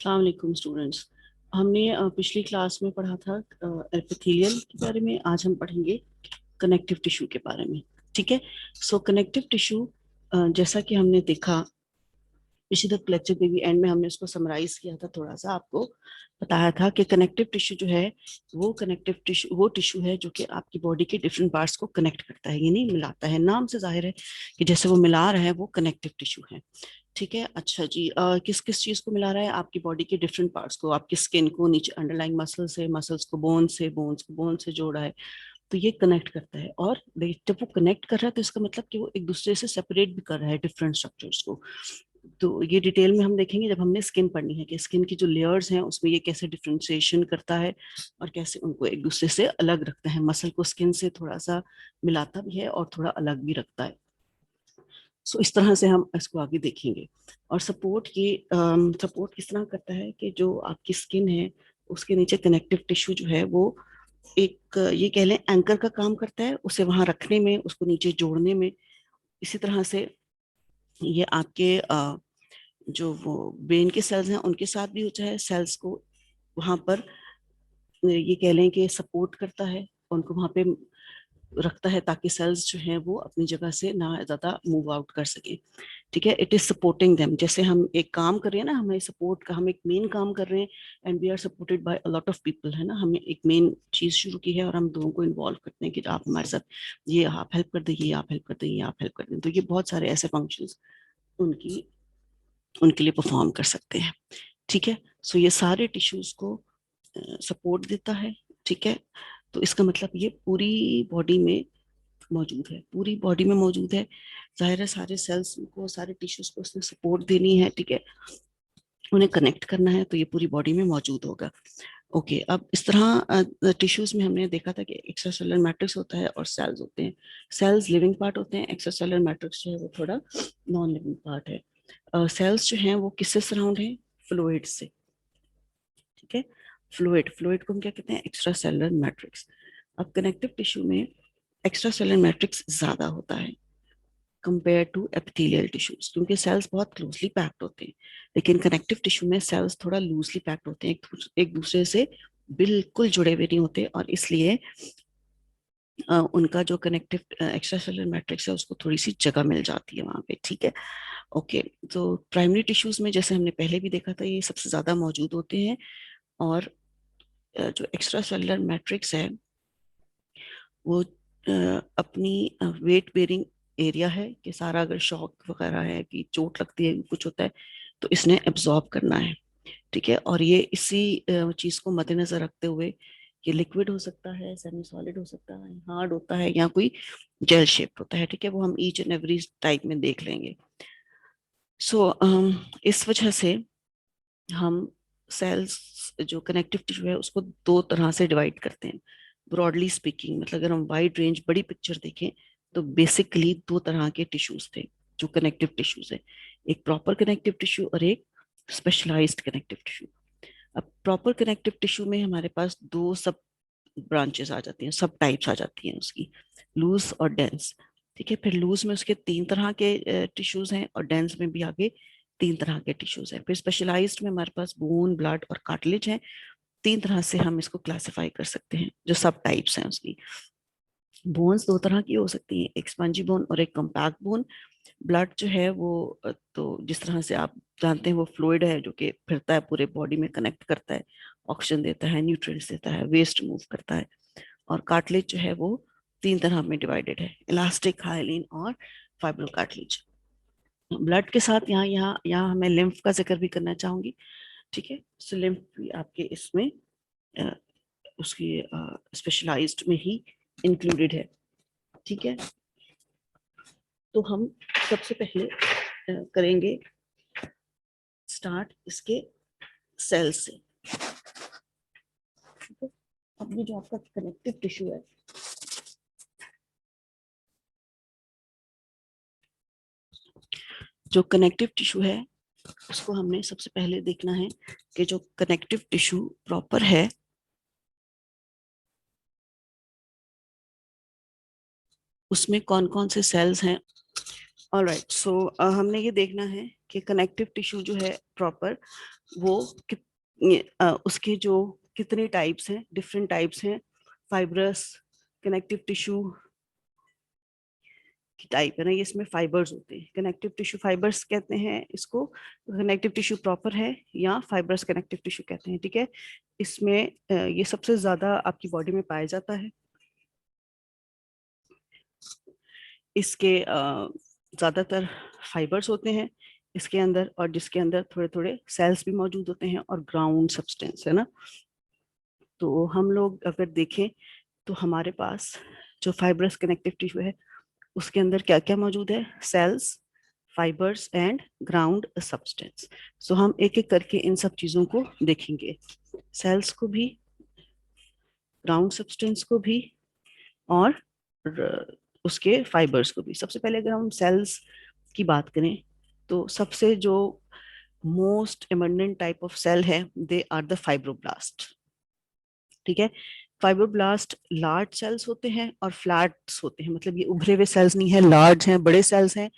अस्सलाम वालेकुम स्टूडेंट्स। हमने पिछली क्लास में पढ़ा था एपिथेलियल के बारे में। आज हम पढ़ेंगे कनेक्टिव टिश्यू के बारे में। ठीक है। सो कनेक्टिव टिश्यू, जैसा कि हमने देखा पिछले लेक्चर के भी एंड में, हमने उसको समराइज किया था, थोड़ा सा आपको बताया था कि कनेक्टिव टिश्यू जो है वो कनेक्टिव टिश्यू वो टिश्यू है जो कि आपकी बॉडी के डिफरेंट पार्ट्स को कनेक्ट करता है, यानी मिलाता है। नाम से जाहिर है कि जैसे वो मिला रहा है, वो कनेक्टिव टिश्यू है। ठीक है। अच्छा जी, किस किस चीज को मिला रहा है? आपकी बॉडी के डिफरेंट पार्ट्स को, आपकी स्किन को नीचे अंडरलाइंग मसल से, मसल्स को बोन से, बोन्स को बोन से जोड़ा है, तो ये कनेक्ट करता है। और जब वो कनेक्ट कर रहा है तो इसका मतलब कि वो एक दूसरे से सेपरेट भी कर रहा है डिफरेंट स्ट्रक्चर्स को। तो ये डिटेल में हम देखेंगे जब हमने स्किन पढ़नी है कि स्किन की जो लेयर्स हैं उसमें ये कैसे डिफ्रेंशिएशन करता है और कैसे उनको एक दूसरे से अलग रखता है। मसल को स्किन से थोड़ा सा मिलाता भी है और थोड़ा अलग भी रखता है। सो इस तरह से हम इसको आगे देखेंगे। और सपोर्ट किस तरह करता है कि जो आपकी स्किन है उसके नीचे कनेक्टिव टिश्यू जो है वो एक, ये कह लें, एंकर का काम करता है, उसे वहां रखने में, उसको नीचे जोड़ने में। इसी तरह से ये आपके जो वो ब्रेन के सेल्स हैं उनके साथ भी होता है। सेल्स को वहां पर, ये कह लें कि सपोर्ट करता है, उनको वहां पे रखता है ताकि सेल्स जो हैं वो अपनी जगह से ना ज्यादा मूव आउट कर सके। ठीक है। It is supporting them. जैसे हम एक काम कर रहे हैं ना, हमें सपोर्ट का, हम एक मेन काम कर रहे हैं and we are supported by a lot of people, है ना। हमने एक मेन चीज शुरू की है और हम दोनों को इन्वॉल्व करते हैं कि आप हमारे साथ, ये आप हेल्प कर दें, ये आप हेल्प कर दें, ये आप हेल्प कर दें। तो ये बहुत सारे ऐसे फंक्शंस उनकी उनके लिए परफॉर्म कर सकते हैं। ठीक है। सो ये सारे टिश्यूज को सपोर्ट देता है। ठीक है। तो इसका मतलब ये पूरी बॉडी में मौजूद है, पूरी बॉडी में मौजूद है। जाहिर है सारे सेल्स को, सारे टिश्यूज को उसने सपोर्ट देनी है। ठीक है। उन्हें कनेक्ट करना है, तो ये पूरी बॉडी में मौजूद होगा। ओके। अब इस तरह टिश्यूज में हमने देखा था कि एक्स्ट्रा सेलुलर मैट्रिक्स होता है और सेल्स होते हैं। सेल्स लिविंग पार्ट होते हैं, एक्स्ट्रा सेलुलर मैट्रिक्स जो है वो थोड़ा नॉन लिविंग पार्ट है। सेल्स जो हैं वो किससे सराउंड है? फ्लूइड से। ठीक है। फ्लूइड को हम क्या कहते हैं? Extra cellular matrix. अब कनेक्टिव टिश्यू में एक्स्ट्रा सेलुलर मैट्रिक्स ज्यादा होता है कंपेयर टू एपिथेलियल टिश्यूज, क्योंकि सेल्स बहुत क्लोजली पैक्ड होते हैं। लेकिन कनेक्टिव टिश्यू में सेल्स थोड़ा लूजली पैक्ड होते हैं, एक दूसरे से बिल्कुल जुड़े हुए नहीं होते, और इसलिए उनका जो कनेक्टिव एक्स्ट्रा सेलुलर मैट्रिक्स है उसको थोड़ी सी जगह मिल जाती है वहां पे। ठीक है। ओके। तो प्राइमरी टिश्यूज में, जैसे हमने पहले भी देखा था, ये सबसे ज्यादा मौजूद होते हैं। और जो एक्स्ट्रा सेलुलर मैट्रिक्स है वो अपनी वेट बेरिंग एरिया है, कि सारा अगर शॉक वगैरह है, कि चोट लगती है, कुछ होता है, तो इसने एब्जॉर्ब करना है। ठीक है। और ये इसी चीज को मद्देनजर रखते हुए, ये लिक्विड हो सकता है, सेमी सॉलिड हो सकता है, हार्ड होता है, या कोई जेल शेप होता है। ठीक है। वो हम ईच एंड एवरी टाइप में देख लेंगे। इस वजह से हम सेल्स, जो कनेक्टिव टिश्यू है, उसको दो तरह से डिवाइड करते हैं। ब्रॉडली स्पीकिंग, मतलब अगर हम वाइड रेंज बड़ी पिक्चर देखें तो बेसिकली दो तरह के टिश्यूज थे जो कनेक्टिव टिश्यूज है। एक प्रॉपर कनेक्टिव टिश्यू और एक स्पेशलाइज्ड कनेक्टिव टिश्यू। अब प्रॉपर कनेक्टिव टिश्यू में हमारे पास दो सब ब्रांचेस आ जाती हैं, सब टाइप्स आ जाती हैं उसकी, लूज और डेंस। ठीक है। फिर लूज में उसके तीन तरह के टिश्यूज हैं, और डेंस में भी आगे तीन तरह के टिश्यूज हैं। फिर स्पेशलाइज्ड में हमारे पास बोन, ब्लड और कार्टिलेज है। तीन तरह से हम इसको क्लासिफाई कर सकते हैं, जो सब टाइप्स हैं उसकी। बोन्स दो तरह की हो सकती हैं, एक स्पंजी बोन और एक कम्पैक्ट बोन। ब्लड जो है वो, तो जिस तरह से आप जानते हैं, वो फ्लूइड है जो कि फिरता है, पूरे बॉडी में कनेक्ट करता है, ऑक्सीजन देता है, न्यूट्रिएंट्स देता है, वेस्ट मूव करता है। और कार्टिलेज जो है वो तीन तरह में डिवाइडेड है, इलास्टिक, हाइलिन और फाइब्रोकार्टिलेज। ब्लड के साथ यहाँ यहाँ यहाँ मैं लिम्फ का जिक्र भी करना चाहूंगी। ठीक है। सो लिम्फ भी आपके इसमें अ, उसकी स्पेशलाइज्ड में ही इंक्लूडेड है। ठीक है। तो हम सबसे पहले करेंगे स्टार्ट इसके सेल से। ठीक है। अब ये जो आपका कनेक्टिव टिश्यू है, जो कनेक्टिव टिश्यू है उसको हमने सबसे पहले देखना है कि जो कनेक्टिव टिश्यू प्रॉपर है उसमें कौन कौन से सेल्स हैं। ऑलराइट। सो हमने ये देखना है कि कनेक्टिव टिश्यू जो है प्रॉपर वो उसके जो कितने टाइप्स हैं, डिफरेंट टाइप्स हैं। फाइब्रस कनेक्टिव टिश्यू की टाइप है ना, ये इसमें फाइबर्स होते हैं। कनेक्टिव टिश्यू फाइबर्स कहते हैं इसको। कनेक्टिव टिश्यू प्रॉपर है या फाइबर्स कनेक्टिव टिश्यू कहते हैं, ठीक है। इसमें ये सबसे ज्यादा आपकी बॉडी में पाया जाता है। इसके ज्यादातर फाइबर्स होते हैं इसके अंदर, और जिसके अंदर थोड़े थोड़े सेल्स भी मौजूद होते हैं और ग्राउंड सब्सटेंस है ना। तो हम लोग अगर देखें तो हमारे पास जो फाइब्रस कनेक्टिव टिश्यू है उसके अंदर क्या क्या मौजूद है, cells, fibres and ground substance. So हम एक एक करके इन सब चीजों को देखेंगे, सेल्स को भी, ग्राउंड सब्सटेंस को भी, और उसके फाइबर्स को भी। सबसे पहले अगर हम सेल्स की बात करें तो सबसे जो most abundant type of cell है दे आर द फाइब्रोब्लास्ट, ठीक है। फाइब्रोब्लास्ट लार्ज सेल्स होते हैं और फ्लैट्स होते हैं, मतलब ये उभरे हुए सेल्स नहीं है, लार्ज हैं, बड़े सेल्स हैं,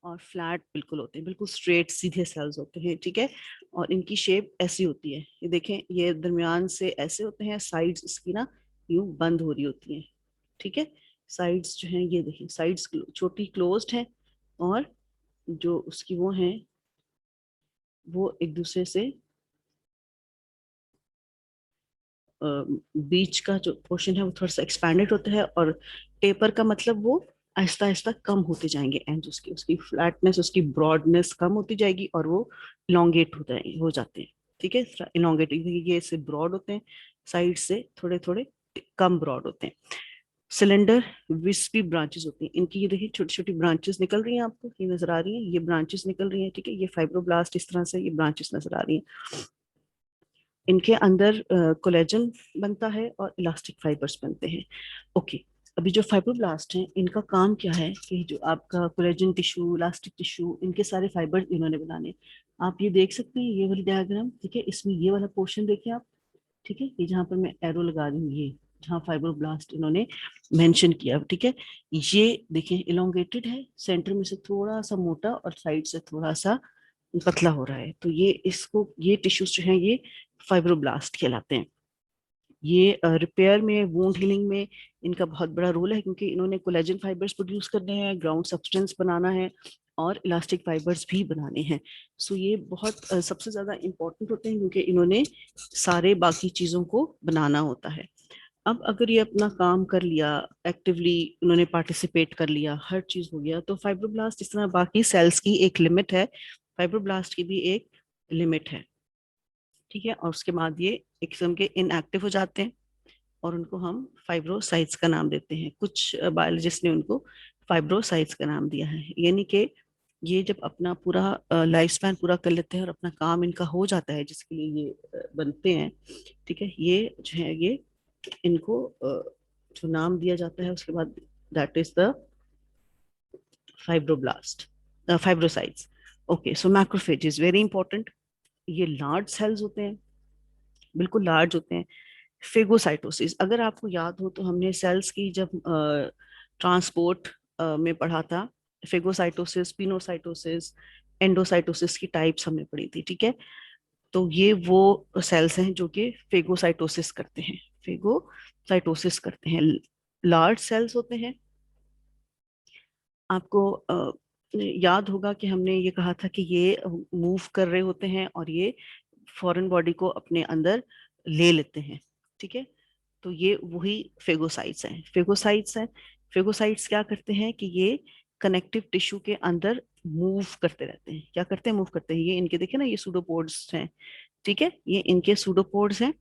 और फ्लैट बिल्कुल होते हैं, बिल्कुल स्ट्रेट सीधे सेल्स होते हैं, ठीक है। और इनकी शेप ऐसी होती है, ये देखें, ये दरमियान से ऐसे होते हैं, साइड्स इसकी ना यूं बंद हो रही होती हैं, ठीक है। साइड्स जो हैं ये देखें, साइड्स छोटी क्लोज्ड हैं, और जो उसकी वो हैं वो एक दूसरे से बीच का जो पोर्शन है वो थोड़ा सा एक्सपैंडेड होता है, और टेपर का मतलब वो आहिस्ता आहिस्ता कम होते जाएंगे एंड उसकी उसकी फ्लैटनेस, उसकी ब्रॉडनेस कम होती जाएगी, और वो इलोंगेट हो जाते हैं, ठीक है। इलोंगेट, ये से ब्रॉड होते हैं, साइड से थोड़े थोड़े कम ब्रॉड होते हैं। सिलेंडर विस्पी ब्रांचेस होती हैं इनकी, ये देखिए छोटी छोटी ब्रांचेस निकल रही हैं, आपको ये नजर आ रही हैं, ये ब्रांचेस निकल रही हैं, ठीक है। ये फाइब्रोब्लास्ट इस तरह से ये ब्रांचेस नजर आ रही हैं। इनके अंदर कोलेजन बनता है और इलास्टिक फाइबर्स बनते हैं। ओके, अभी जो फाइब्रोब्लास्ट हैं इनका काम क्या है कि जो आपका कोलेजन टिश्यू, इलास्टिक टिश्यू, इनके सारे फाइबर्स इन्होंने बनाने। आप ये देख सकते हैं ये वाली डायग्राम, ठीक है, इसमें ये वाला पोर्शन देखिए आप, ठीक है, ये जहाँ पर मैं एरो लगा रही हूँ, ये जहाँ फाइब्रोब्लास्ट इन्होंने मेंशन किया, ठीक है। ये देखिए इलोंगेटेड है, सेंटर में से थोड़ा सा मोटा और साइड से थोड़ा सा पतला हो रहा है, तो ये इसको, ये टिश्यूज जो हैं ये फाइब्रोब्लास्ट कहलाते हैं। ये रिपेयर में, वुंड हीलिंग में इनका बहुत बड़ा रोल है, क्योंकि इन्होंने कोलेजन फाइबर्स प्रोड्यूस करने हैं, ग्राउंड सब्सटेंस बनाना है, और इलास्टिक फाइबर्स भी बनाने हैं। सो ये बहुत सबसे ज्यादा इंपॉर्टेंट होते हैं, क्योंकि इन्होंने सारे बाकी चीजों को बनाना होता है। अब अगर ये अपना काम कर लिया, एक्टिवली उन्होंने पार्टिसिपेट कर लिया, हर चीज हो गया, तो फाइब्रोब्लास्ट जिस तरह बाकी सेल्स की एक लिमिट है, फाइब्रोब्लास्ट की भी एक लिमिट है, ठीक है। और उसके बाद ये एक किस्म के इनएक्टिव हो जाते हैं, और उनको हम फाइब्रोसाइट्स का नाम देते हैं। कुछ बायोलॉजिस्ट ने उनको फाइब्रोसाइट्स का नाम दिया है, यानी कि ये जब अपना पूरा लाइफ स्पैन पूरा कर लेते हैं और अपना काम इनका हो जाता है जिसके लिए ये बनते हैं, ठीक है, ये जो है ये इनको जो नाम दिया जाता है उसके बाद, that is the fibroblast, fibrocytes. Okay, so macrophage is very important. ये लार्ज सेल्स होते हैं, बिल्कुल लार्ज होते हैं। फेगोसाइटोसिस, अगर आपको याद हो तो हमने सेल्स की जब ट्रांसपोर्ट में पढ़ा था, फेगोसाइटोसिस, पिनोसाइटोसिस, एंडोसाइटोसिस की टाइप्स हमने पढ़ी थी, ठीक है। तो ये वो सेल्स हैं जो कि फेगोसाइटोसिस करते हैं, फेगोसाइटोसिस करते हैं, लार्ज सेल्स होते हैं। आपको याद होगा कि हमने ये कहा था कि ये मूव कर रहे होते हैं और ये फॉरेन बॉडी को अपने अंदर ले लेते हैं, ठीक है। तो ये वही फेगोसाइट्स हैं। फेगोसाइट्स क्या करते हैं कि ये कनेक्टिव टिश्यू के अंदर मूव करते रहते हैं। क्या करते हैं? मूव करते हैं। ये इनके देखिए ना, ये सूडोपोड्स हैं, ठीक है, ये इनके सूडोपोड्स हैं,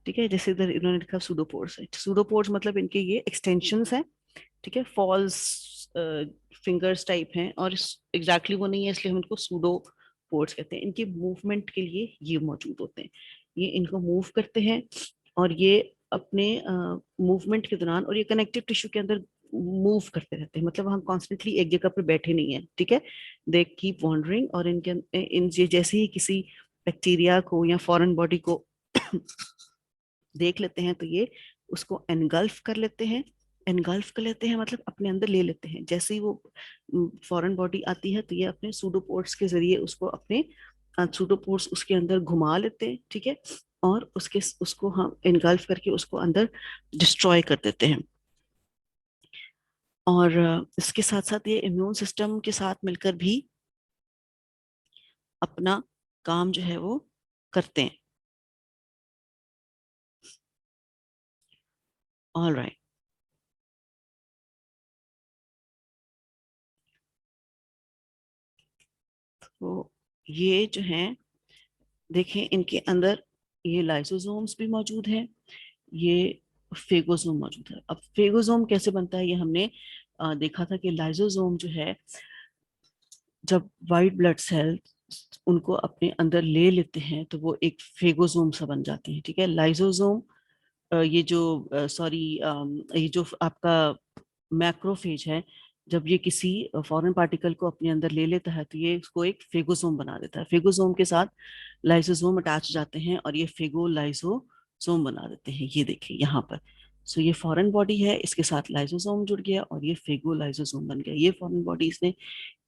ठीक है। जैसे इधर इन्होंने लिखा सूडोपोड्स है, सूडोपोड्स मतलब इनके ये एक्सटेंशंस हैं, ठीक है, फॉल्स फिंगर्स टाइप हैं, और एग्जैक्टली वो नहीं है, इसलिए हम इनको सूडोपोड्स कहते हैं। इनके मूवमेंट के लिए ये मौजूद होते हैं, ये इनको मूव करते हैं, और ये अपने मूवमेंट के दौरान, और ये कनेक्टिव टिश्यू के अंदर मूव करते रहते हैं, मतलब हम कॉन्स्टेंटली एक जगह पर बैठे नहीं है, ठीक है। दे कीप वॉन्डरिंग, और इनके जैसे ही किसी बैक्टीरिया को या फॉरेन बॉडी को देख लेते हैं तो ये उसको एनगल्फ कर लेते हैं, एनगल्फ कर लेते हैं, मतलब अपने अंदर ले लेते हैं। जैसे ही वो फॉरेन बॉडी आती है तो ये अपने सूडोपोड्स के जरिए उसको अपने सूडोपोड्स उसके अंदर घुमा लेते हैं, ठीक है, और उसको हम एनगल्फ करके उसको अंदर डिस्ट्रॉय कर देते हैं। और इसके साथ साथ ये इम्यून सिस्टम के साथ मिलकर भी अपना काम जो है वो करते हैं। ऑल राइट, तो ये जो है देखें, इनके अंदर ये लाइसोसोम्स भी मौजूद है, ये फेगोसोम मौजूद है। अब फेगोसोम कैसे बनता है, ये हमने देखा था कि लाइसोसोम जो है, जब वाइट ब्लड सेल उनको अपने अंदर ले लेते हैं तो वो एक फेगोसोम सा बन जाते हैं, ठीक है। लाइसोसोम ये जो सॉरी ये जो आपका मैक्रोफेज है, जब ये किसी फॉरेन पार्टिकल को अपने अंदर ले लेता है तो ये इसको एक फेगोसोम बना देता है। फेगोसोम के साथ लाइसोसोम अटैच हो जाते हैं और ये फेगो लाइसोसोम बना देते हैं। ये देखिए यहाँ पर, सो ये फॉरेन बॉडी है, इसके साथ लाइसोसोम जुड़ गया और ये फेगो लाइसोसोम बन गया। ये फॉरेन बॉडी इसने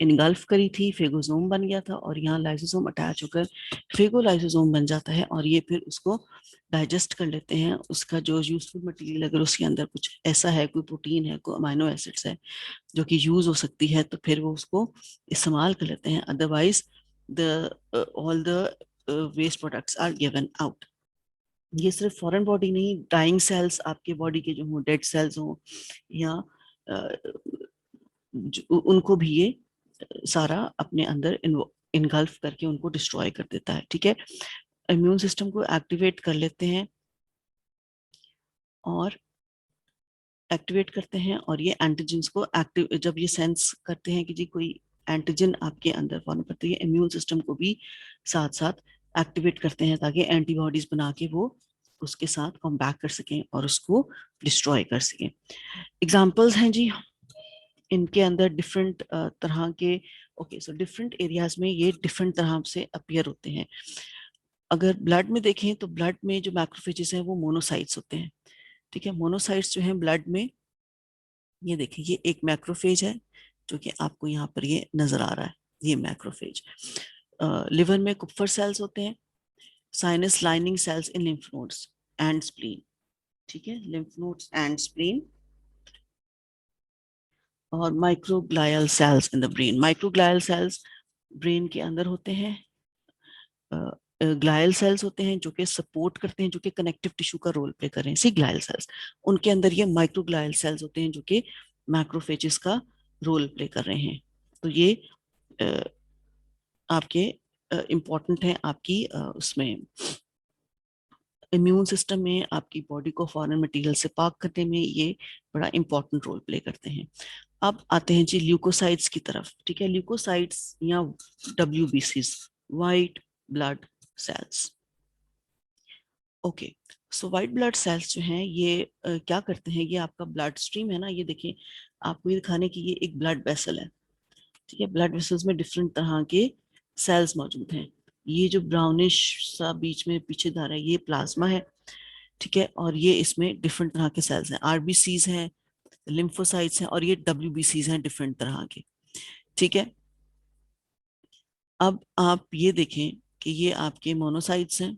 इनगल्फ करी थी, फेगोसोम बन गया था, और यहाँ लाइसोसोम अटैच होकर फेगो लाइसोसोम बन जाता है, और ये फिर उसको डाइजेस्ट कर लेते हैं। उसका जो यूजफुल मटेरियल, अगर उसके अंदर कुछ ऐसा है, कोई प्रोटीन है, कोई अमाइनो एसिड्स है जो कि यूज हो सकती है, तो फिर वो उसको इस्तेमाल कर लेते हैं। Otherwise the all the waste products are given out. ये सिर्फ फॉरेन बॉडी नहीं, डाइंग सेल्स आपके बॉडी के जो हों, डेड सेल्स हों, या उनको भी ये सारा अपने अंदर इनगल्फ करके उनको डिस्ट्रॉय कर देता है, ठीक है। इम्यून सिस्टम को एक्टिवेट कर लेते हैं और एक्टिवेट करते हैं, और ये एंटीजेंस को एक्टिव, जब ये सेंस करते हैं कि जी कोई एंटीजन आपके अंदर फॉर्म करते हैं, इम्यून सिस्टम को भी साथ साथ एक्टिवेट करते हैं ताकि एंटीबॉडीज बना के वो उसके साथ कॉम्बैट कर सकें और उसको डिस्ट्रॉय कर सकें। एग्जाम्पल्स हैं जी इनके अंदर डिफरेंट तरह के। ओके, सो डिफरेंट एरियाज में ये डिफरेंट तरह से अपीयर होते हैं। अगर ब्लड में देखें तो ब्लड में जो मैक्रोफेजेस हैं वो मोनोसाइट्स होते हैं, ठीक है। मोनोसाइट्स जो हैं ब्लड में, ये देखिए ये एक मैक्रोफेज है जो कि आपको यहाँ पर ये नजर आ रहा है, ये मैक्रोफेज। लिवर में कुप्फर सेल्स होते हैं, sinus lining cells in lymph nodes and spleen, ठीक है, लिम्फ नोड्स एंड स्प्लीन। और microglial cells in the brain, microglial cells brain के अंदर होते हैं। ग्लायल सेल्स होते हैं जो कि सपोर्ट करते हैं, जो कि कनेक्टिव टिश्यू का रोल प्ले कर रहे हैं, सी ग्लायल सेल्स। उनके अंदर ये माइक्रोग्लायल सेल्स होते हैं जो कि मैक्रोफेजेस का रोल प्ले कर रहे हैं। तो ये आपके इम्पॉर्टेंट है आपकी उसमें इम्यून सिस्टम में, आपकी बॉडी को फॉरेन मटेरियल से पाक करने में ये बड़ा इंपॉर्टेंट रोल प्ले करते हैं। अब आते हैं जी ल्यूकोसाइट्स की तरफ, ठीक है। ल्यूकोसाइट्स या WBCs, white blood cells. Okay, so white blood cells जो हैं ये क्या करते हैं, ये आपका ब्लड स्ट्रीम है ना, ये देखिए आपको ये दिखाने की ये एक ब्लड वेसल है, ठीक है। ब्लड वेसल्स में डिफरेंट तरह के सेल्स मौजूद हैं। ये जो ब्राउनिश सा बीच में पीछे धारा है, ये प्लाज्मा है, ठीक है। और ये इसमें डिफरेंट तरह के सेल्स हैं, RBCs हैं, लिम्फोसाइट्स हैं, और ये WBCs हैं डिफरेंट तरह के, ठीक है। अब आप ये देखें कि ये आपके मोनोसाइट्स हैं,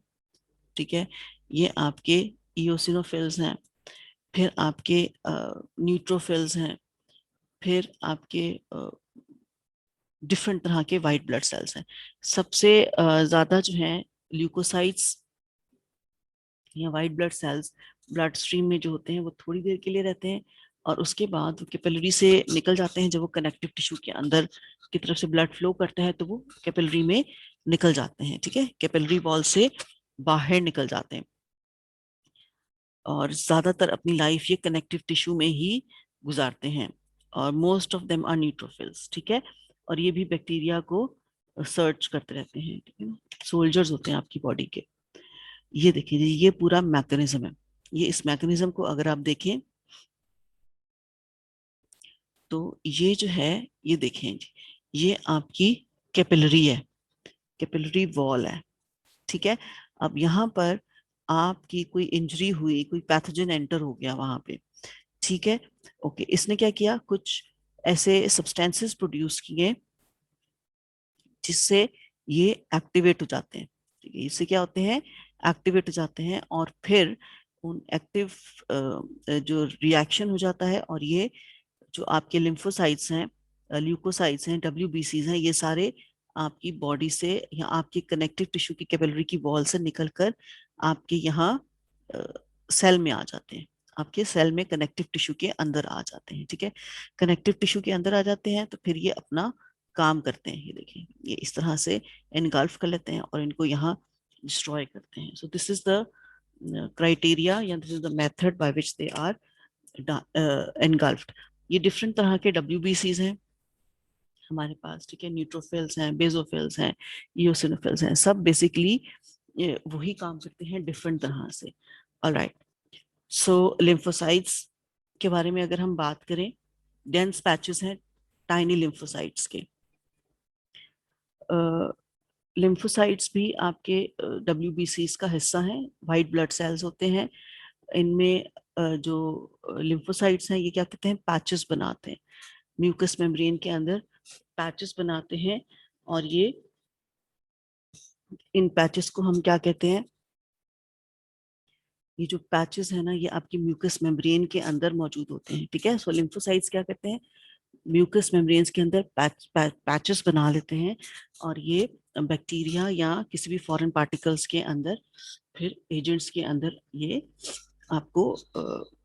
ठीक है, ये आपके इयोसिनोफिल्स हैं, फिर आपके न्यूट्रोफिल्स हैं, फिर आपके डिफरेंट तरह के वाइट ब्लड सेल्स हैं। सबसे ज्यादा जो है ल्यूकोसाइट्स या white blood cells blood stream में जो होते हैं वो थोड़ी देर के लिए रहते हैं, और उसके बाद वो कैपिलरी से निकल जाते हैं। जब वो कनेक्टिव टिश्यू के अंदर की तरफ से ब्लड फ्लो करता है तो वो कैपिलरी में निकल जाते हैं, ठीक है, कैपिलरी वॉल से बाहर निकल जाते हैं, और ज्यादातर अपनी लाइफ ये कनेक्टिव टिश्यू में ही गुजारते हैं। और most of them are neutrophils, ठीक है। और ये भी बैक्टीरिया को सर्च करते रहते हैं, ठीक है ना, सोल्जर्स होते हैं आपकी बॉडी के। ये देखिए ये पूरा मैकेनिज्म है। ये इस मैकेनिज्म को अगर आप देखें तो ये जो है, ये देखें जी, ये आपकी कैपिलरी है, कैपिलरी वॉल है, ठीक है। अब यहाँ पर आपकी कोई इंजरी हुई, कोई पैथोजन एंटर हो गया वहां पे, ठीक है, ओके। इसने क्या किया, कुछ ऐसे सब्सटेंसेस प्रोड्यूस किए जिससे ये एक्टिवेट हो जाते हैं। ठीक है, इससे क्या होते हैं, एक्टिवेट हो जाते हैं, और फिर उन एक्टिव जो रिएक्शन हो जाता है, और ये जो आपके लिम्फोसाइट्स हैं, ल्यूकोसाइट्स हैं, डब्ल्यूबीसीज हैं, ये सारे आपकी बॉडी से या आपके कनेक्टिव टिश्यू की कैपिलरी की वॉल से निकलकर आपके यहाँ सेल में आ जाते हैं, आपके सेल में कनेक्टिव टिश्यू के अंदर आ जाते हैं। ठीक है, कनेक्टिव टिश्यू के अंदर आ जाते हैं तो फिर ये अपना काम करते हैं। ये देखिए, ये इस तरह से एनगल्फ कर लेते हैं और इनको यहाँ डिस्ट्रॉय करते हैं। So this is the criteria या this is the method by which they are engulfed. ये डिफरेंट तरह के डब्ल्यूबीसीज हैं हमारे पास। ठीक है, न्यूट्रोफिल्स हैं, बेजोफिल्स हैं, इयोसिनोफिल्स हैं, सब बेसिकली वही काम करते हैं डिफरेंट तरह से। ऑलराइट, सो लिम्फोसाइट्स के बारे में अगर हम बात करें, डेंस पैचेस हैं टाइनी लिम्फोसाइट्स के। लिम्फोसाइट्स भी आपके डब्ल्यूबीसीज का हिस्सा हैं, वाइट ब्लड सेल्स होते हैं। इनमें जो लिम्फोसाइट्स हैं ये क्या कहते हैं, पैचेस बनाते हैं, म्यूकस मेम्ब्रेन के अंदर पैचेस बनाते हैं, और ये इन पैचेस को हम क्या कहते हैं, ये जो पैचेस है ना, ये आपकी म्यूकस मेम्ब्रेन के अंदर मौजूद होते हैं। ठीक है, सो लिम्फोसाइट्स क्या करते हैं, म्यूकस मेम्ब्रेन्स के अंदर पैचेस बना लेते हैं, और ये बैक्टीरिया या किसी भी फॉरेन पार्टिकल्स के अंदर, फिर एजेंट्स के अंदर ये आपको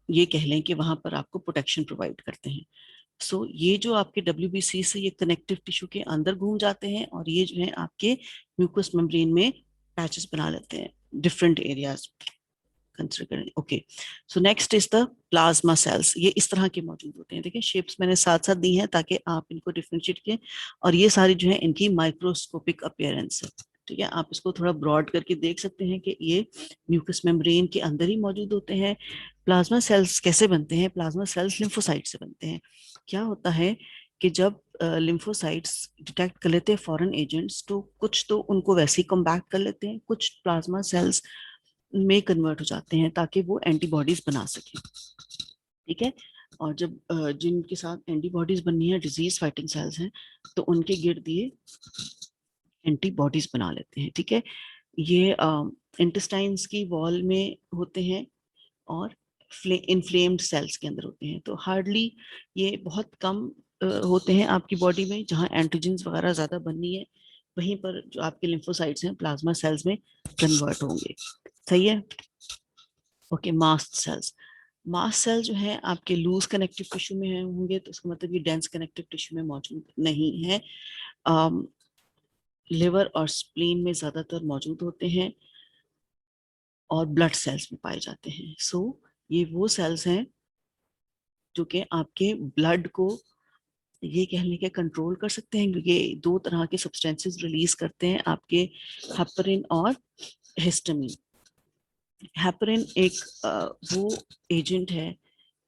ये कह लें कि वहां पर आपको प्रोटेक्शन प्रोवाइड करते हैं। सो ये जो आपके डब्ल्यूबीसी से ये कनेक्टिव टिश्यू के अंदर घूम जाते हैं, और ये जो है आपके म्यूकस मेम्ब्रेन में पैचेस बना लेते हैं डिफरेंट एरियाज कंसिडर करें। Okay, so next is the plasma cells. ये इस तरह के मौजूद होते हैं। देखिए, शेप्स मैंने साथ साथ दी हैं ताकि आप इनको डिफरेंशिएट करें, और ये सारी जो है इनकी माइक्रोस्कोपिक अपीयरेंस है। ठीक है, आप इसको थोड़ा ब्रॉड करके देख सकते हैं कि ये म्यूकस मेम्ब्रेन के अंदर ही मौजूद होते हैं। प्लाज्मा सेल्स कैसे बनते हैं, प्लाज्मा सेल्स लिम्फोसाइट से बनते हैं। क्या होता है कि जब लिम्फोसाइट्स डिटेक्ट कर लेते हैं फॉरेन एजेंट्स, तो कुछ तो उनको वैसे ही कम्बैक्ट कर लेते हैं, कुछ प्लाज्मा सेल्स में कन्वर्ट हो जाते हैं ताकि वो एंटीबॉडीज बना सकें। ठीक है, और जब जिनके साथ एंटीबॉडीज बननी है, डिजीज फाइटिंग सेल्स हैं, तो उनके गिर्द ये एंटीबॉडीज बना लेते हैं। ठीक है, ये इंटेस्टाइन्स की वॉल में होते हैं और इन्फ्लेम्ड सेल्स के अंदर होते हैं। तो हार्डली ये बहुत कम होते हैं आपकी बॉडी में, जहाँ एंटीजेंस वगैरह ज्यादा बननी है, वहीं पर जो आपके लिम्फोसाइट्स हैं प्लाज्मा सेल्स में कन्वर्ट होंगे। सही है, okay. Mast cells, mast cell जो है आपके लूज कनेक्टिव टिश्यू में होंगे, तो उसका मतलब ये डेंस कनेक्टिव टिश्यू में मौजूद नहीं है। लिवर और स्प्लीन में ज्यादातर मौजूद होते हैं और ब्लड सेल्स में पाए जाते हैं। सो ये वो सेल्स हैं जो कि आपके ब्लड को ये कहने के कंट्रोल कर सकते हैं, क्योंकि ये दो तरह के सब्सटेंसेस रिलीज करते हैं आपके, हेपरिन और हिस्टामिन। हेपरिन एक वो एजेंट है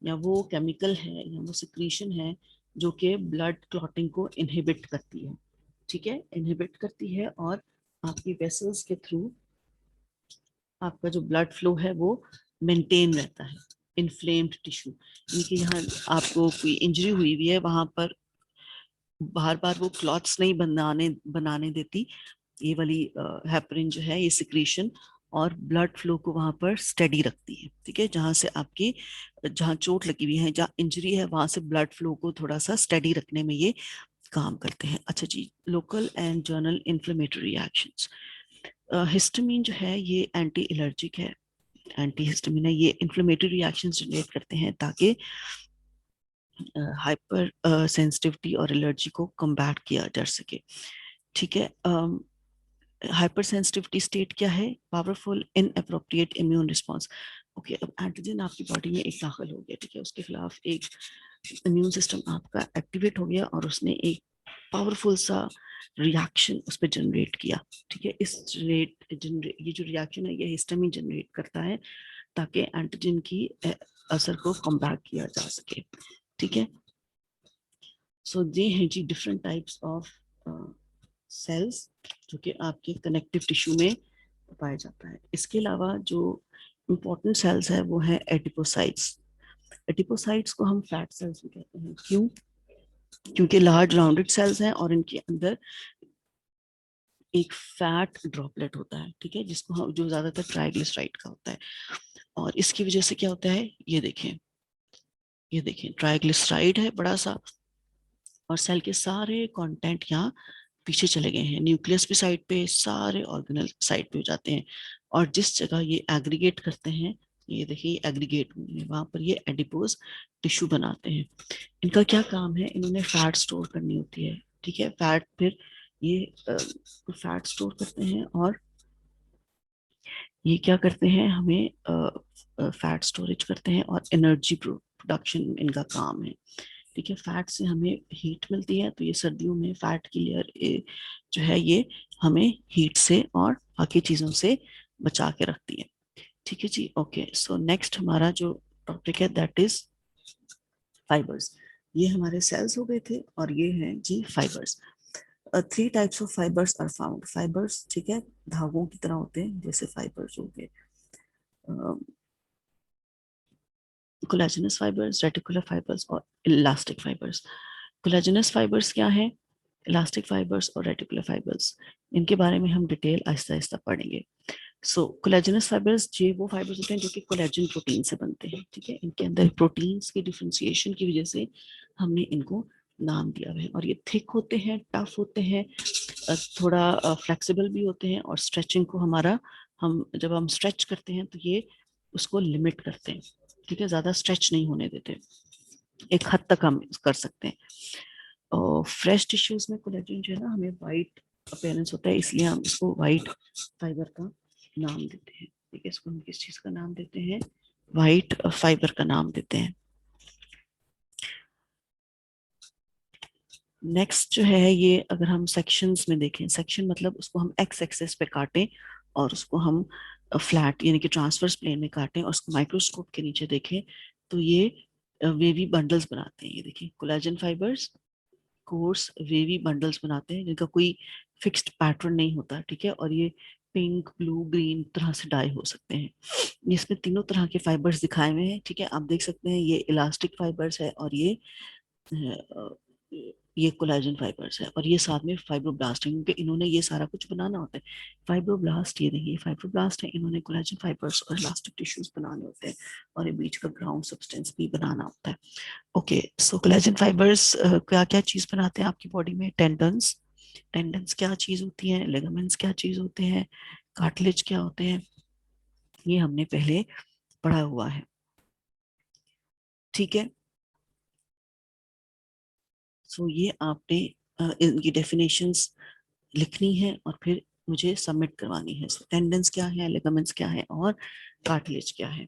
या वो केमिकल है या वो सिक्रीशन है जो कि ब्लड क्लॉटिंग को इनहिबिट करती है। ठीक है, इनहिबिट करती है, और आपकी वेसल्स के थ्रू आपका जो ब्लड फ्लो है वो मेंटेन रहता है। इन्फ्लेम्ड टिश्यू, इनके यहाँ आपको कोई इंजरी हुई हुई है, वहां पर बार बार वो क्लॉट्स नहीं बनाने बनाने देती ये वाली हेपरिन जो है, ये सिक्रीशन, और ब्लड फ्लो को वहां पर स्टेडी रखती है। ठीक है, जहां से आपकी, जहां चोट लगी हुई है, जहां इंजरी है, वहां से ब्लड फ्लो को थोड़ा सा स्टेडी रखने में ये काम करते हैं। अच्छा जी, local and general inflammatory reactions. Histamine जो है ये एंटी एलर्जिक है, एंटी हिस्टामिन है, ये इन्फ्लेमेटरी रिएक्शंस जनरेट करते हैं ताकि हाइपर सेंसिटिविटी और एलर्जी को कम्बैट किया जा सके। ठीक है, हाइपर सेंसिटिविटी स्टेट क्या है, powerful inappropriate immune response. Okay, अब एंटीजन आपकी बॉडी में एक दाखिल हो गया, ठीक है, उसके खिलाफ एक इम्यून सिस्टम आपका एक्टिवेट हो गया और उसने एक पावरफुल सा रिएक्शन उस पर जनरेट किया। ठीक है, इस ये जो रिएक्शन है ये हिस्टामिन जनरेट करता है ताकि एंटीजन की असर को कम्बैट किया जा सके। ठीक है, सो ये हैं जी डिफरेंट टाइप्स ऑफ सेल्स जो कि आपके कनेक्टिव टिश्यू में पाया जाता है। इसके अलावा जो इम्पोर्टेंट सेल्स है वो है एडिपोसाइट्स। एडिपोसाइट्स को हम फैट सेल्स भी कहते हैं। क्यों? क्योंकि लार्ज राउंडेड सेल्स हैं और इनके अंदर एक फैट ड्रॉपलेट होता है, ठीक है, जिसको हम, जो ज्यादातर ट्राइग्लिसराइड का होता है। और इसकी वजह से क्या होता है, ये देखें, ये देखें, ट्राइग्लिसराइड है बड़ा सा, और सेल के सारे कंटेंट यहाँ पीछे चले गए हैं, न्यूक्लियस भी साइड पे, सारे ऑर्गेनल साइड पे हो जाते हैं। और जिस जगह ये एग्रीगेट करते हैं, ये देखिए एग्रीगेट हुए हैं, वहां पर ये एडिपोज टिश्यू बनाते हैं। इनका क्या काम है, इन्होंने फैट स्टोर करनी होती है, ठीक है, फैट, फिर ये फैट स्टोर करते हैं, और ये क्या करते हैं, हमें फैट स्टोरेज करते हैं, और एनर्जी प्रोडक्शन इनका काम है, ठीक है। फैट से हमें हीट मिलती है, तो ये सर्दियों में फैट की लेयर जो है ये हमें हीट से और बाकी चीजों से बचा के रखती है, ठीक है जी। ओके, सो नेक्स्ट हमारा जो टॉपिक है दैट इज फाइबर्स। ये हमारे सेल्स हो गए थे, और ये हैं जी fibres. Three types of fibres are found. Fibres, ठीक है, धागों की तरह होते हैं, जैसे फाइबर्स हो गए कोलेजनस फाइबर्स, रेटिकुलर फाइबर्स और इलास्टिक फाइबर्स। कोलेजनस फाइबर्स क्या है, इलास्टिक फाइबर्स और रेटिकुलर फाइबर्स, इनके बारे में हम डिटेल आहिस्ता आहिस्ता पढ़ेंगे। सो कोलेजनस फाइबर्स ये वो फाइबर्स होते हैं जो कि कोलेजन प्रोटीन से बनते हैं, ठीक है। इनके अंदर प्रोटीन्स की डिफरेंशिएशन की वजह से हमने इनको नाम दिया है, और ये थिक होते हैं, टफ होते हैं, थोड़ा फ्लेक्सिबल भी होते हैं, और स्ट्रेचिंग को हमारा, हम जब हम स्ट्रेच करते हैं तो ये उसको लिमिट करते हैं, ठीक है, ज्यादा स्ट्रेच नहीं होने देते, एक हद तक हम कर सकते हैं। और फ्रेश टिश्यूज में कोलेजन जो है ना, हमें वाइट अपीयरेंस होता है, इसलिए हम इसको वाइट फाइबर का नाम देते हैं, ठीक है। इसको हम किस चीज का नाम देते हैं, वाइट फाइबर का नाम देते हैं। नेक्स्ट जो है ये, अगर हम सेक्शंस में देखें, सेक्शन मतलब उसको हम एक्स एक्सेस पे काटें, और उसको हम फ्लैट यानी कि ट्रांसवर्स प्लेन में काटें, और उसको माइक्रोस्कोप के नीचे देखें, तो ये वेवी बंडल्स बनाते हैं। ये देखिए collagen fibres course wavy bundles बनाते हैं, जिनका कोई फिक्स्ड पैटर्न नहीं होता, ठीक है, और ये पिंक, ब्लू, ग्रीन तरह से डाई हो सकते हैं। इसमें तीनों तरह के फाइबर्स दिखाए हुए हैं, ठीक है, आप देख सकते हैं, ये इलास्टिक फाइबर्स है, और अ, ये कोलेजन फाइबर्स है, और ये साथ में फाइब्रोब्लास्ट है, क्योंकि इन्होंने ये सारा कुछ बनाना होता है। फाइब्रोब्लास्ट, ये देखिए फाइब्रोब्लास्ट है, इन्होंने कोलेजन फाइबर्स और इलास्टिक टिश्यूज बनाने होते हैं, और ये बीच का ग्राउंड सब्सटेंस भी बनाना होता है। ओके, सो कोलेजन फाइबर्स क्या क्या चीज बनाते हैं आपकी बॉडी में, टेंडन्स, टेंडन्स क्या चीज होती है, लिगामेंट्स क्या चीज होते हैं, कार्टिलेज क्या होते हैं, ये हमने पहले पढ़ा हुआ है, ठीक है। सो ये आपने इनकी डेफिनेशंस लिखनी है, और फिर मुझे सबमिट करवानी है। टेंडेंस क्या है, लिगामेंट्स क्या है, और कार्टिलेज क्या है।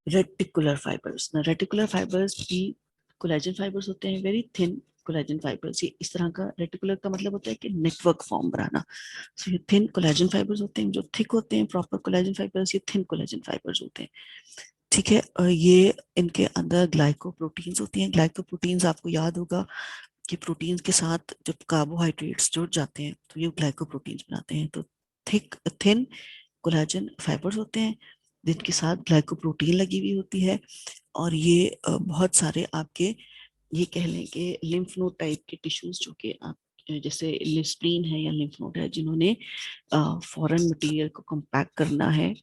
रेटिकुलर फाइबर्स, रेटिकुलर फाइबर्स भी कोलेजन फाइबर्स होते हैं, वेरी थिन कोलेजन फाइबर्स। ये इस तरह का, रेटिकुलर का मतलब होता है कि नेटवर्क फॉर्म बनाना। सो ये थिन कोलेजन फाइबर्स होते हैं, जो थिक होते हैं, प्रॉपर कोलेजन फाइबर्स, ये थिन कोलेजन फाइबर्स होते हैं, ठीक है। ये इनके अंदर ग्लाइकोप्रोटीन्स होती हैं। ग्लाइकोप्रोटीन्स आपको याद होगा कि प्रोटीन के साथ जब कार्बोहाइड्रेट्स जुड़ जाते हैं तो ये ग्लाइकोप्रोटीन्स बनाते हैं। तो थिक थिन कोलेजन फाइबर्स होते हैं, जिनके साथ ग्लाइकोप्रोटीन लगी हुई होती है, और ये बहुत सारे आपके, ये कह लें कि लिम्फ नोड टाइप के टिश्यूज, जो कि आप जैसे स्प्लीन है या लिम्फ नोड है, जिन्होंने फॉरेन मटेरियल को कंपैक्ट करना है,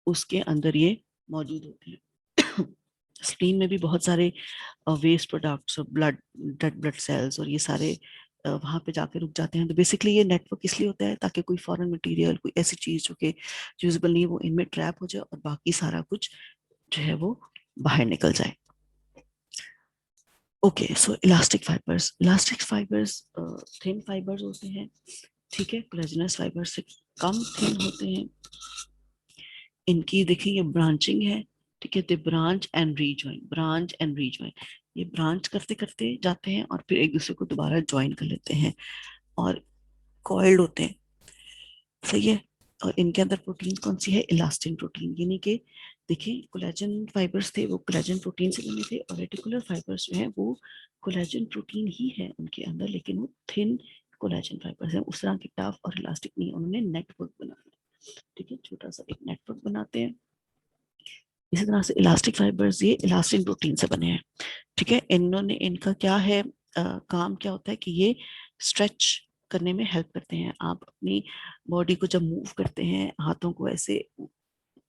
उसके अंदर ये मौजूद होते हैं। स्प्लीन में भी बहुत सारे waste products, blood, dead blood cells, और ये सारे वहां पे जाके रुक जाते हैं। तो बेसिकली ये नेटवर्क इसलिए होता है ताकि कोई फॉरेन मटेरियल, कोई ऐसी चीज जो कि यूजेबल नहीं है, वो इनमें ट्रैप हो जाए, और बाकी सारा कुछ जो है वो बाहर निकल जाए। Okay, so elastic fibres thin fibres होते हैं, ठीक है, कोलेजनस फाइबर्स से कम थिन होते हैं। इनकी देखिए ये ब्रांचिंग है, ठीक है, they branch and rejoin, branch and rejoin, ये ब्रांच करते करते जाते हैं, और फिर एक दूसरे को दोबारा ज्वाइन कर लेते हैं, और कॉइल्ड होते हैं, सही है। और इनके अंदर प्रोटीन कौन सी है, इलास्टिन प्रोटीन, यानी कि देखिए कोलेजन फाइबर्स थे वो कोलेजन प्रोटीन से बने थे, और रेटिकुलर फाइबर्स जो है वो कोलेजन प्रोटीन ही है उनके अंदर, लेकिन वो थिन कोलेजन फाइबर्स है, उस तरह की टफ और इलास्टिक नहीं, उन्होंने नेटवर्क बनाया, ठीक है, छोटा सा एक नेटवर्क बनाते हैं, इसी तरह से इलास्टिक फाइबर्स ये इलास्टिन प्रोटीन से बने हैं, ठीक है। इन्होंने इनका क्या है काम क्या होता है कि ये स्ट्रेच करने में हेल्प करते हैं। आप अपनी बॉडी को जब मूव करते हैं, हाथों को ऐसे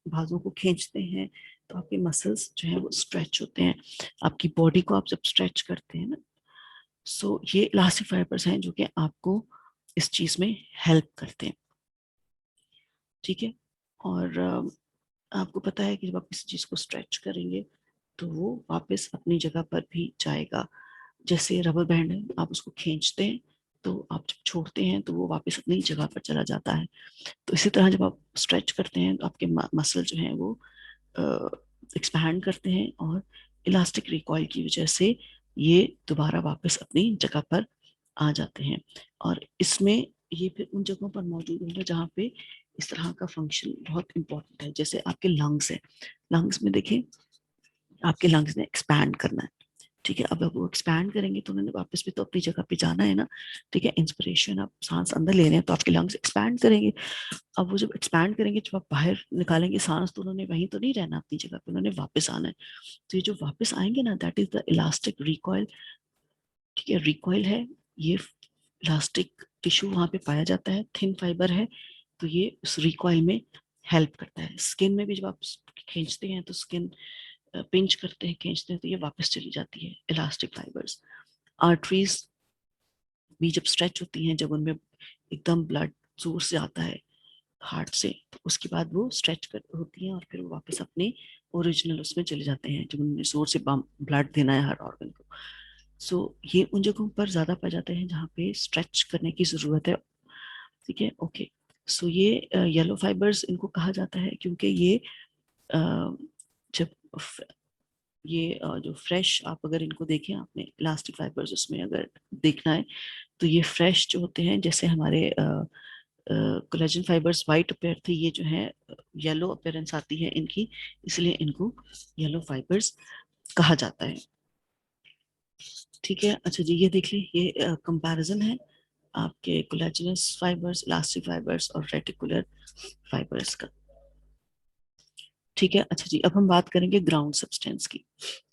बाजू को खींचते हैं, तो आपके मसल्स जो है वो स्ट्रेच होते हैं। आपकी बॉडी को आप जब स्ट्रेच करते हैं ना, सो ये इलास्टिक फाइबर्स हैं जो कि आपको इस चीज में हेल्प करते हैं, ठीक है। और आपको पता है कि जब आप किसी चीज को स्ट्रेच करेंगे तो वो वापस अपनी जगह पर भी जाएगा। जैसे रबर बैंड है, आप उसको खींचते हैं तो आप जब छोड़ते हैं तो वो वापस अपनी जगह पर चला जाता है। तो इसी तरह जब आप स्ट्रेच करते हैं तो आपके मसल जो है वो एक्सपैंड करते हैं, और इलास्टिक रिकॉइल की वजह से ये दोबारा वापस अपनी जगह पर आ जाते हैं। और इसमें ये फिर उन जगहों पर मौजूद होंगे जहाँ पे इस तरह का फंक्शन बहुत इंपॉर्टेंट है। जैसे आपके लंग्स है, लंग्स में देखें, आपके लंग्स ने एक्सपैंड करना है, ठीक है। अब वो एक्सपैंड करेंगे तो उन्होंने वापस भी तो अपनी जगह पे जाना है ना, ठीक है। इंस्पिरेशन, आप सांस अंदर ले रहे हैं तो आपके लंग्स एक्सपैंड करेंगे। अब वो जब एक्सपैंड करेंगे, जब आप बाहर निकालेंगे सांस, तो उन्होंने वहीं तो नहीं रहना अपनी जगह पे, उन्होंने वापस आना है। तो ये जो वापस आएंगे ना, that is the elastic recoil, ठीक है। रिकॉइल है ये, इलास्टिक टिश्यू वहां पे पाया जाता है, थिन फाइबर है, तो ये उस रिकॉइल में हेल्प करता है। स्किन में भी जब आप खींचते हैं तो स्किन पिंच करते हैं, खींचते हैं, तो ये वापस चली जाती है इलास्टिक फाइबर्स। आर्टरीज भी जब स्ट्रेच होती हैं, जब उनमें एकदम ब्लड जोर से आता है हार्ट से, तो उसके बाद वो स्ट्रेच कर होती हैं और फिर वो वापस अपने ओरिजिनल उसमें चले जाते हैं, जब उन्हें जोर से ब्लड देना है हर ऑर्गन को। सो ये उन जगहों पर ज्यादा पाए जाते हैं जहाँ पे स्ट्रेच करने की जरूरत है, ठीक है। ओके, सो ये येलो फाइबर्स इनको कहा जाता है क्योंकि ये जब ये जो फ्रेश, आप अगर इनको देखें, आपने इलास्टिक फाइबर्स उसमें अगर देखना है तो ये फ्रेश जो होते हैं, जैसे हमारे कोलेजन फाइबर्स वाइट अपेयर थे, ये जो है येलो अपेयरेंस आती है इनकी, इसलिए इनको येलो फाइबर्स कहा जाता है, ठीक है। अच्छा जी, ये देख ली, ये कंपैरिजन है आपके कोलेजनस फाइबर्स, इलास्टिक फाइबर्स और रेटिकुलर फाइबर्स का, ठीक है। अच्छा जी, अब हम बात करेंगे ग्राउंड सब्सटेंस की।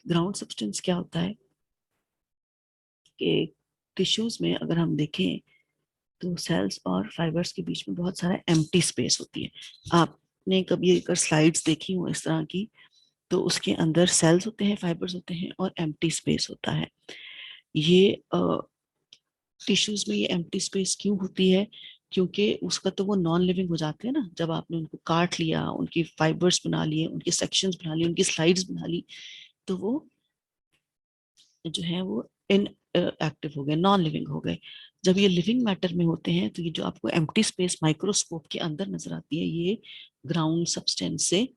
ग्राउंड सब्सटेंस क्या होता है कि टिश्यूज में अगर हम देखें तो सेल्स और फाइबर्स के बीच में बहुत सारा एम्प्टी स्पेस होती है। आपने कभी अगर स्लाइड्स देखी हो इस तरह की, तो उसके अंदर सेल्स होते हैं, फाइबर्स होते हैं और एम्प्टी स्पेस होता है। ये टिश्यूज में ये एम्प्टी स्पेस क्यों होती है? क्योंकि उसका तो वो नॉन लिविंग हो जाते हैं ना, जब आपने उनको काट लिया, उनकी फाइबर्स बना लिए, उनके सेक्शंस बना लिए, उनकी स्लाइड्स बना ली, तो वो जो है वो इन एक्टिव हो गए, नॉन लिविंग हो गए। जब ये लिविंग मैटर में होते हैं तो ये जो आपको एम्प्टी स्पेस माइक्रोस्कोप के अंदर नजर आती है, ये ग्राउंड सब्सटेंस से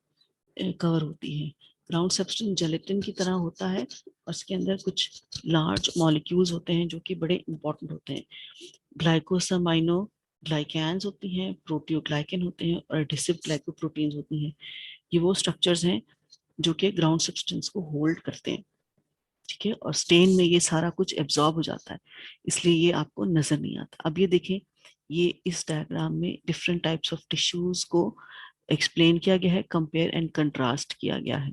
कवर होती है। ग्राउंड सब्सटेंस जेलेटिन की तरह होता है, और इसके अंदर कुछ लार्ज मॉलिक्यूल्स होते हैं जो कि बड़े इंपॉर्टेंट होते हैं। ग्लाइकोसामाइनो ग्लाइकैन्स होती हैं, प्रोटियोग्लाइकन होते हैं, और एडिसिव ग्लाइकोप्रोटीन्स होती हैं। ये वो स्ट्रक्चर्स हैं जो कि ग्राउंड सब्सटेंस को होल्ड करते हैं, ठीक है। और स्टेन में ये सारा कुछ एब्जॉर्ब हो जाता है, इसलिए ये आपको नजर नहीं आता। अब ये देखें, ये इस डायग्राम में डिफरेंट टाइप्स ऑफ टिश्यूज को एक्सप्लेन किया गया है, कंपेयर एंड कंट्रास्ट किया गया है,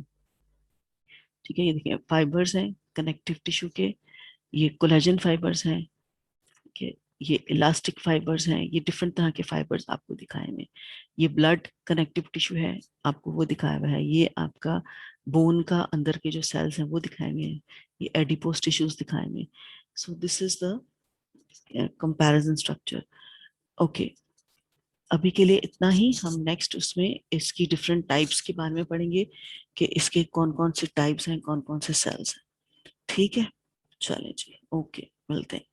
ठीक है। ये देखिए, फाइबर्स हैं कनेक्टिव टिश्यू के, ये कोलेजन फाइबर्स हैं, ठीक है। ये इलास्टिक फाइबर्स हैं, ये डिफरेंट तरह के फाइबर्स आपको दिखाए हुए हैं। ये ब्लड कनेक्टिव टिश्यू है, आपको वो दिखाया हुआ है। ये आपका बोन का अंदर के जो सेल्स हैं वो दिखाए हुए हैं। ये एडिपोज टिश्यूज दिखाए हुए हैं। So this is the comparison structure. Okay, अभी के लिए इतना ही। हम नेक्स्ट उसमें इसकी डिफरेंट टाइप्स के बारे में पढ़ेंगे कि इसके कौन कौन से टाइप्स हैं, कौन कौन से सेल्स हैं, ठीक है। चलें जी, ओके, मिलते हैं।